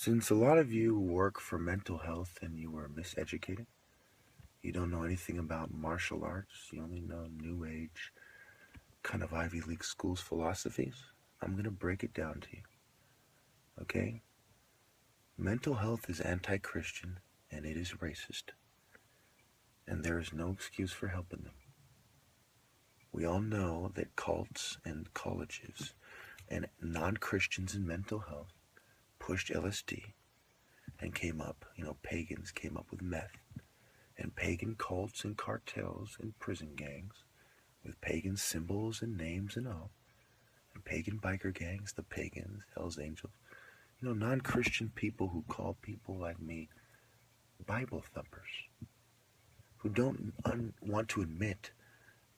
Since a lot of you work for mental health and you were miseducated, you don't know anything about martial arts, you only know New Age, kind of Ivy League schools philosophies, I'm going to break it down to you. Okay? Mental health is anti-Christian and it is racist. And there is no excuse for helping them. We all know that cults and colleges and non-Christians in mental health pushed LSD and came up, pagans came up with meth. And pagan cults and cartels and prison gangs with pagan symbols and names and all. And pagan biker gangs, the pagans, Hell's Angels. Non-Christian people who call people like me Bible thumpers. Who don't want to admit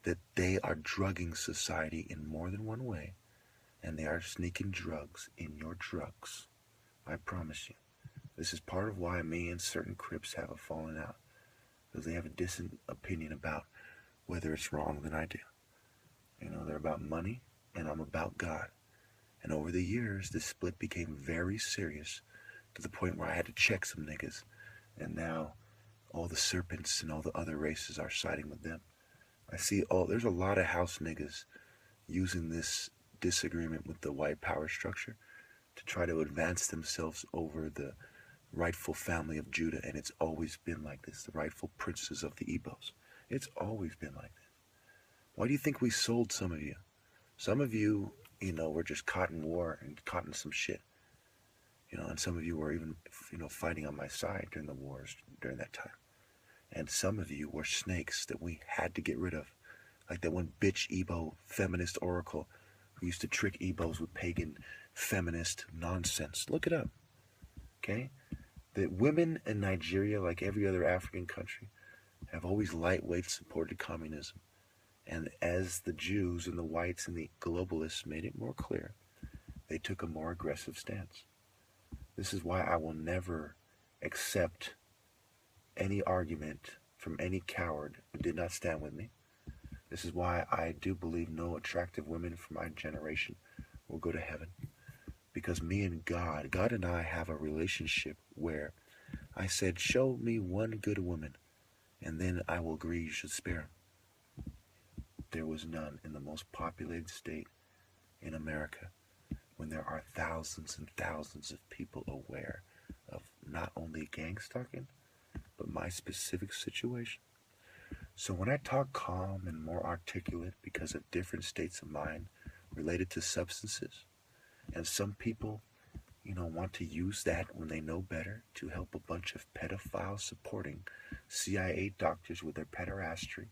that they are drugging society in more than one way. And they are sneaking drugs in your drugs. I promise you. This is part of why me and certain Crips have a falling out. Because they have a distant opinion about whether it's wrong than I do. They're about money, and I'm about God. And over the years, this split became very serious to the point where I had to check some niggas. And now, all the serpents and all the other races are siding with them. I see there's a lot of house niggas using this disagreement with the white power structure to try to advance themselves over the rightful family of Judah, and it's always been like this, the rightful princes of the Ebos. It's always been like this. Why do you think we sold some of you? Some of you, were just caught in war and caught in some shit. And some of you were even, fighting on my side during the wars during that time. And some of you were snakes that we had to get rid of. Like that one bitch Ebo feminist oracle who used to trick Ebos with pagan feminist nonsense. Look it up. Okay? That women in Nigeria, like every other African country, have always lightweight supported communism. And as the Jews and the whites and the globalists made it more clear, they took a more aggressive stance. This is why I will never accept any argument from any coward who did not stand with me. This is why I do believe no attractive women from my generation will go to heaven. Because me and God and I have a relationship where I said, show me one good woman, and then I will agree you should spare him. There was none in the most populated state in America when there are thousands and thousands of people aware of not only gang stalking, but my specific situation. So when I talk calm and more articulate because of different states of mind related to substances, and some people, want to use that when they know better to help a bunch of pedophiles supporting CIA doctors with their pederastry,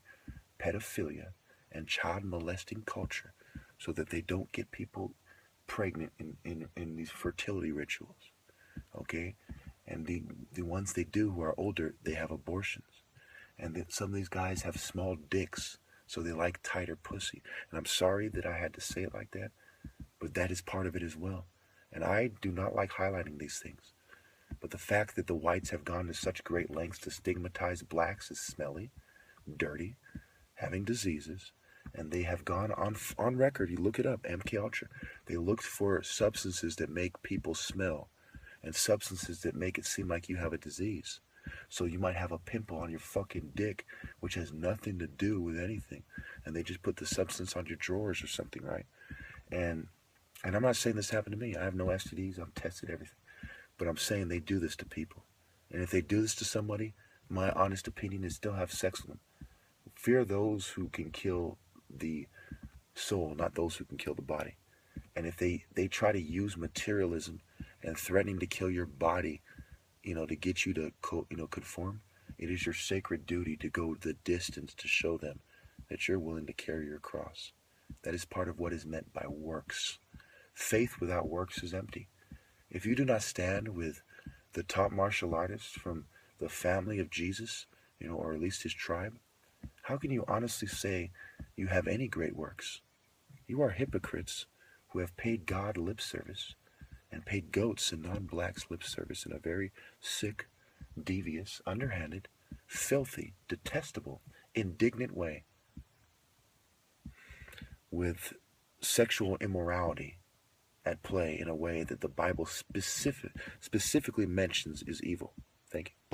pedophilia, and child molesting culture so that they don't get people pregnant in these fertility rituals. Okay? And the ones they do who are older, they have abortions. And then some of these guys have small dicks, so they like tighter pussy. And I'm sorry that I had to say it like that, but that is part of it as well. And I do not like highlighting these things. But the fact that the whites have gone to such great lengths to stigmatize blacks as smelly, dirty, having diseases, and they have gone on record, you look it up, MK Ultra, they looked for substances that make people smell and substances that make it seem like you have a disease. So you might have a pimple on your fucking dick, which has nothing to do with anything. And they just put the substance on your drawers or something, right? And I'm not saying this happened to me. I have no STDs. I've tested everything. But I'm saying they do this to people. And if they do this to somebody, my honest opinion is still have sex with them. Fear those who can kill the soul, not those who can kill the body. And if they try to use materialism and threatening to kill your body, to get you to, conform, it is your sacred duty to go the distance to show them that you're willing to carry your cross. That is part of what is meant by works. Faith without works is empty. If you do not stand with the top martial artists from the family of Jesus, or at least his tribe, how can you honestly say you have any great works? You are hypocrites who have paid God lip service and paid goats and non-blacks lip service in a very sick, devious, underhanded, filthy, detestable, indignant way with sexual immorality at play in a way that the Bible specifically mentions is evil. Thank you.